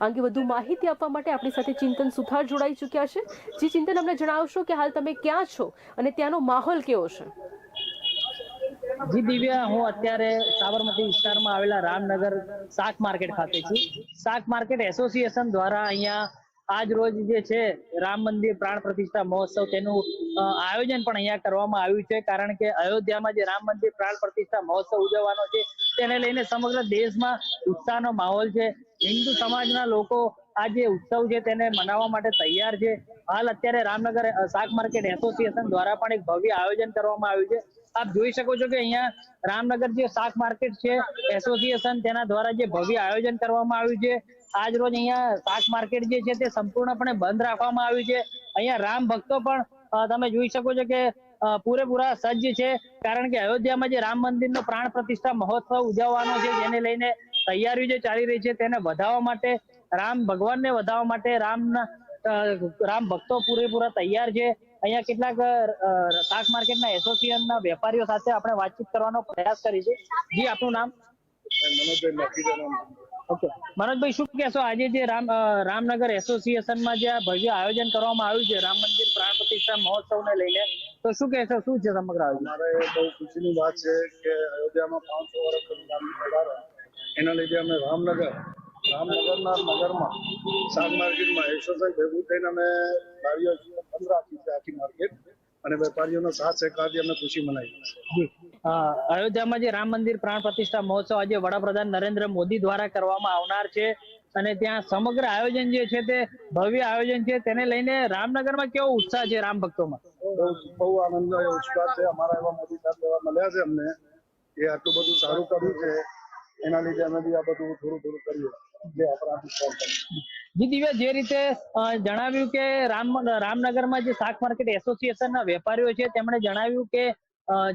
અંગે વધુ માહિતી આપવા માટે આપણી સાથે ચિંતન સુથાર જોડાઈ ચૂક્યા છે। જી ચિંતન, અમને જણાવશો કે હાલ તમે ક્યાં છો અને ત્યાંનો માહોલ કેવો છે? જી દિવ્યા, હું અત્યારે સાબરમતી વિસ્તારમાં આવેલા રામનગર શાક માર્કેટ ખાતે છું। શાક માર્કેટ એસોસિએશન દ્વારા અહીંયા આજ રોજ જે છે રામ મંદિર પ્રાણ પ્રતિષ્ઠા મહોત્સવ તેનું આયોજન પણ અહીંયા કરવામાં આવ્યું છે। કારણ કે અયોધ્યામાં જે રામ મંદિર પ્રાણ પ્રતિષ્ઠા મહોત્સવ ઉજવવાનો છે તેને લઈને સમગ્ર દેશમાં ઉત્સાહનો માહોલ છે। હિન્દુ સમાજના લોકો આ જે ઉત્સવ છે તેને મનાવવા માટે તૈયાર છે। હાલ અત્યારે રામનગર શાક માર્કેટ એસોસિએશન દ્વારા પણ એક ભવ્ય આયોજન કરવામાં આવ્યું છે। આપ જોઈ શકો છો કે અહીંયા રામનગર જે શાક માર્કેટ છે એસોસિએશન તેના દ્વારા જે ભવ્ય આયોજન કરવામાં આવ્યું છે। આજ રોજ અહીંયા શાક માર્કેટ જે છે તે સંપૂર્ણપણે બંધ રાખવામાં આવ્યું છે। અહીંયા રામ ભક્તો પણ તમે જોઈ શકો છો કે પૂરેપૂરા સજ્જ છે। કારણ કે અયોધ્યામાં જે રામ મંદિરનો પ્રાણ પ્રતિષ્ઠા મહોત્સવ ઉજવવાનો છે તેને લઈને તૈયારીઓ જે ચાલી રહી છે તેને વધાવવા માટે, રામ ભગવાનને વધાવવા માટે રામ ભક્તો પૂરેપૂરા તૈયાર છે। અહીંયા કેટલાક શાક માર્કેટના એસોસિએશનના વેપારીઓ સાથે આપણે વાતચીત કરવાનો પ્રયાસ કરીશું। જી, આપનું નામ? ઓકે મનોજભાઈ, શું કહેશો આજે જે રામનગર એસોસિએશનમાં જે ભવ્ય આયોજન કરવામાં આવ્યું છે રામ મંદિર પ્રાણ પ્રતિષ્ઠા મહોત્સવને લઈને, તો શું કહેશો, શું છે સમગ્ર આયોજન? મારે બહુ ખુશીની વાત છે કે અયોધ્યામાં 500 વર્ષ રામની વધારા, એના લીધે અમે રામનગરના નગરમાં શાક માર્કેટમાં એક્સરસાઇઝ ભેગું થઈને અમે લાવીએ છીએ 15 છે આખી માર્કેટ, અને વેપારીઓનો સાથ સહકારથી અમે ખુશી મનાવી છે। અયોધ્યામાં જે રામ મંદિર પ્રાણ પ્રતિષ્ઠા મહોત્સવ આજે વડાપ્રધાન નરેન્દ્ર મોદી દ્વારા કરવામાં આવનાર છે અને ત્યાં સમગ્ર આયોજન જે છે તે ભવ્ય આયોજન છે, તેને લઈને રામનગરમાં કેવો ઉત્સાહ છે રામ ભક્તોમાં? બહુ આનંદ ઉત્સાહ છે। અમારા એવા મોદી સાહેબ એવા મળ્યા છે અમને, એ આટલું બધું સારું કર્યું છે, એના લીધે અમે બી આ બધું થોડું કરીએ જે આપણા। જી દિવ્યા, જે રીતે જણાવ્યું કે રામનગરમાં જે શાક માર્કેટ એસોસિએશનના વેપારીઓ છે તેમણે જણાવ્યું કે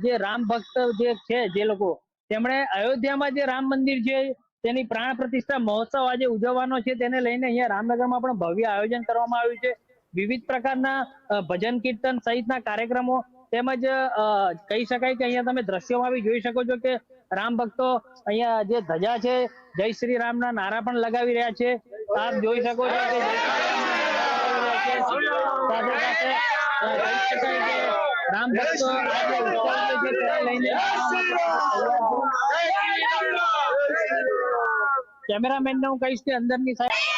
જે રામ ભક્ત જે છે જે લોકો, તેમણે અયોધ્યામાં જે રામ મંદિર છે તેની પ્રાણ પ્રતિષ્ઠા મહોત્સવ આજે ઉજવવાનો છે તેને લઈને અહીંયા રામનગરમાં પણ ભવ્ય આયોજન કરવામાં આવ્યું છે। વિવિધ પ્રકારના ભજન કીર્તન સહિતના કાર્યક્રમો તેમજ કહી શકાય કે અહીંયા તમે દ્રશ્યોમાં બી જોઈ શકો છો કે રામ ભક્તો અહીંયા જે ધજા છે જય શ્રી રામના નારા પણ લગાવી રહ્યા છે। આપ જોઈ શકો છો કે સાથે સાથે કહી શકાય કે રામ ભક્તો આજે ઉત્સવ છે તેને લઈને કેમેરામેનને હું કહીશ કે અંદરની સાઈડ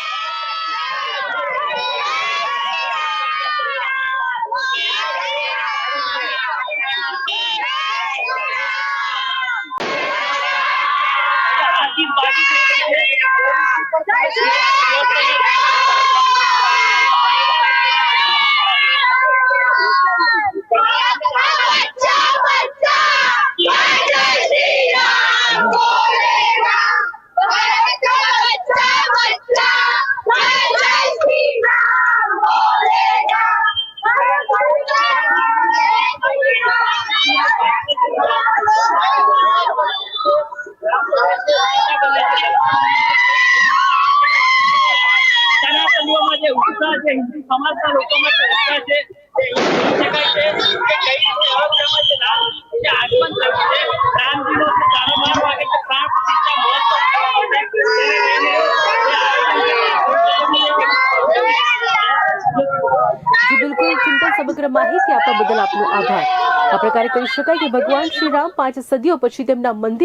જે ઉત્સાહ છે હિન્દુ સમાજના લોકોમાં જે ઉત્સાહ છે તે કહી શકાય છે કે કઈ રીતે અયોધ્યામાં જે રામ જે આગમન થયું છે, રામજીનો જે 12 વાગે જે પ્રાણ પ્રતિષ્ઠા મહોત્સવ જી બિલકુલ ચિંતન, સમગ્ર માહિતી આપવા બદલ આપનો આભાર। આ પ્રકારે કહી શકાય કે ભગવાન શ્રી રામ 5 સદીઓ પછી તેમના મંદિર